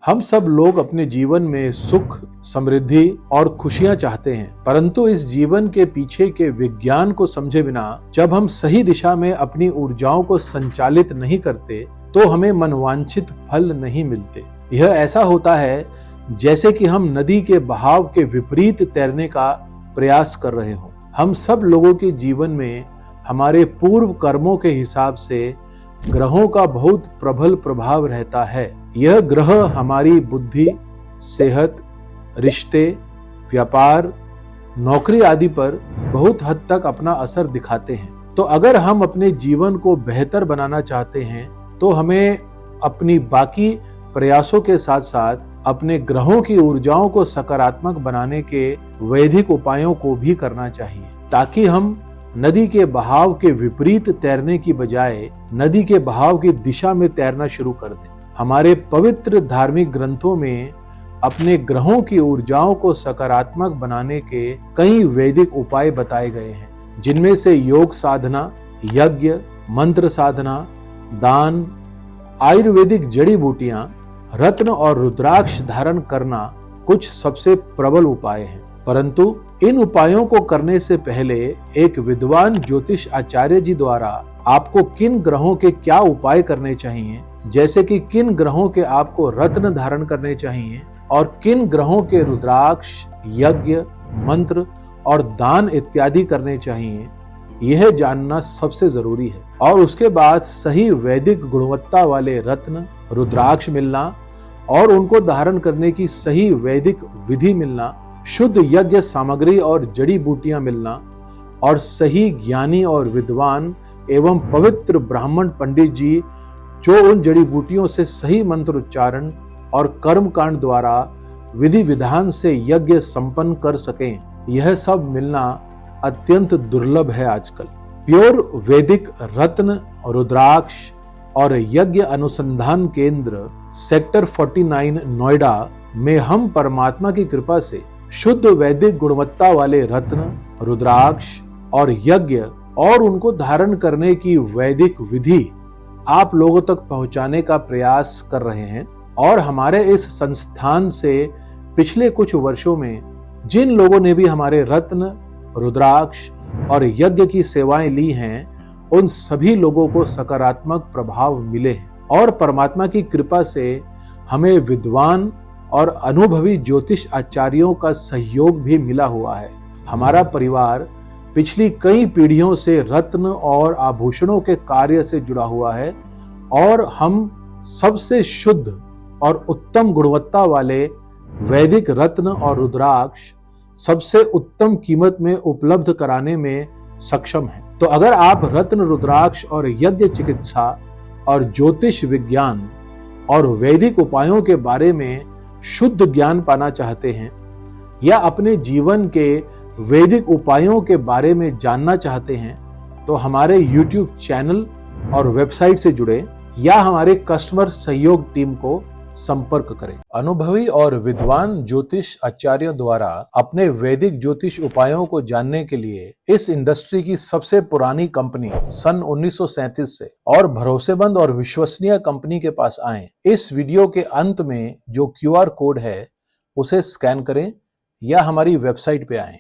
हम सब लोग अपने जीवन में सुख, समृद्धि और खुशियां चाहते हैं, परंतु इस जीवन के पीछे के विज्ञान को समझे बिना जब हम सही दिशा में अपनी ऊर्जाओं को संचालित नहीं करते तो हमें मनवांछित फल नहीं मिलते। यह ऐसा होता है जैसे कि हम नदी के बहाव के विपरीत तैरने का प्रयास कर रहे हों। हम सब लोगों के जीवन में हमारे पूर्व कर्मों के हिसाब से ग्रहों का बहुत प्रबल प्रभाव रहता है। यह ग्रह हमारी बुद्धि, सेहत, रिश्ते, व्यापार, नौकरी आदि पर बहुत हद तक अपना असर दिखाते हैं। तो अगर हम अपने जीवन को बेहतर बनाना चाहते हैं तो हमें अपनी बाकी प्रयासों के साथ साथ अपने ग्रहों की ऊर्जाओं को सकारात्मक बनाने के वैदिक उपायों को भी करना चाहिए, ताकि हम नदी के बहाव के विपरीत तैरने की बजाय नदी के बहाव की दिशा में तैरना शुरू कर दें। हमारे पवित्र धार्मिक ग्रंथों में अपने ग्रहों की ऊर्जाओं को सकारात्मक बनाने के कई वैदिक उपाय बताए गए हैं, जिनमें से योग साधना, यज्ञ, मंत्र साधना, दान, आयुर्वेदिक जड़ी बूटियां, रत्न और रुद्राक्ष धारण करना कुछ सबसे प्रबल उपाय हैं। परंतु इन उपायों को करने से पहले एक विद्वान ज्योतिष आचार्य जी द्वारा आपको किन ग्रहों के क्या उपाय करने चाहिए, जैसे कि किन ग्रहों के आपको रत्न धारण करने चाहिए और किन ग्रहों के रुद्राक्ष, यज्ञ, मंत्र और दान इत्यादि करने चाहिए, यह जानना सबसे जरूरी है। और उसके बाद सही वैदिक गुणवत्ता वाले रत्न, रुद्राक्ष मिलना और उनको धारण करने की सही वैदिक विधि मिलना, शुद्ध यज्ञ सामग्री और जड़ी बूटियां मिलना और सही ज्ञानी और विद्वान एवं पवित्र ब्राह्मण पंडित जी जो उन जड़ी बूटियों से सही मंत्र उच्चारण और कर्म कांड द्वारा विधि विधान से यज्ञ संपन्न कर सकें, यह सब मिलना अत्यंत दुर्लभ है आजकल। प्योर वैदिक रत्न, रुद्राक्ष और यज्ञ अनुसंधान केंद्र सेक्टर 49 नोएडा में हम परमात्मा की कृपा से शुद्ध वैदिक गुणवत्ता वाले रत्न, रुद्राक्ष और यज्ञ और उनको धारण करने की वैदिक विधि आप लोगों तक पहुंचाने का प्रयास कर रहे हैं। और हमारे इस संस्थान से पिछले कुछ वर्षों में जिन लोगों ने भी हमारे रत्न, रुद्राक्ष और यज्ञ की सेवाएं ली हैं, उन सभी लोगों को सकारात्मक प्रभाव मिले हैं और परमात्मा की कृपा से हमें विद्वान और अनुभवी ज्योतिष आचार्यों का सहयोग भी मिला हुआ है। हमारा परिवार पिछली कई पीढ़ियों से रत्न और आभूषणों के कार्य से जुड़ा हुआ है और हम सबसे शुद्ध और उत्तम गुणवत्ता वाले वैदिक रत्न और रुद्राक्ष सबसे उत्तम कीमत में उपलब्ध कराने में सक्षम हैं। तो अगर आप रत्न, रुद्राक्ष और यज्ञ चिकित्सा और ज्योतिष विज्ञान और वैदिक उपायों के बारे में शुद्ध ज्ञान पाना चाहते हैं या अपने जीवन के वैदिक उपायों के बारे में जानना चाहते हैं, तो हमारे YouTube चैनल और वेबसाइट से जुड़े या हमारे कस्टमर सहयोग टीम को संपर्क करें। अनुभवी और विद्वान ज्योतिष आचार्यों द्वारा अपने वैदिक ज्योतिष उपायों को जानने के लिए इस इंडस्ट्री की सबसे पुरानी कंपनी सन 1937 से और भरोसेमंद और विश्वसनीय कंपनी के पास आएं। इस वीडियो के अंत में जो QR कोड है उसे स्कैन करें या हमारी वेबसाइट पे आएं।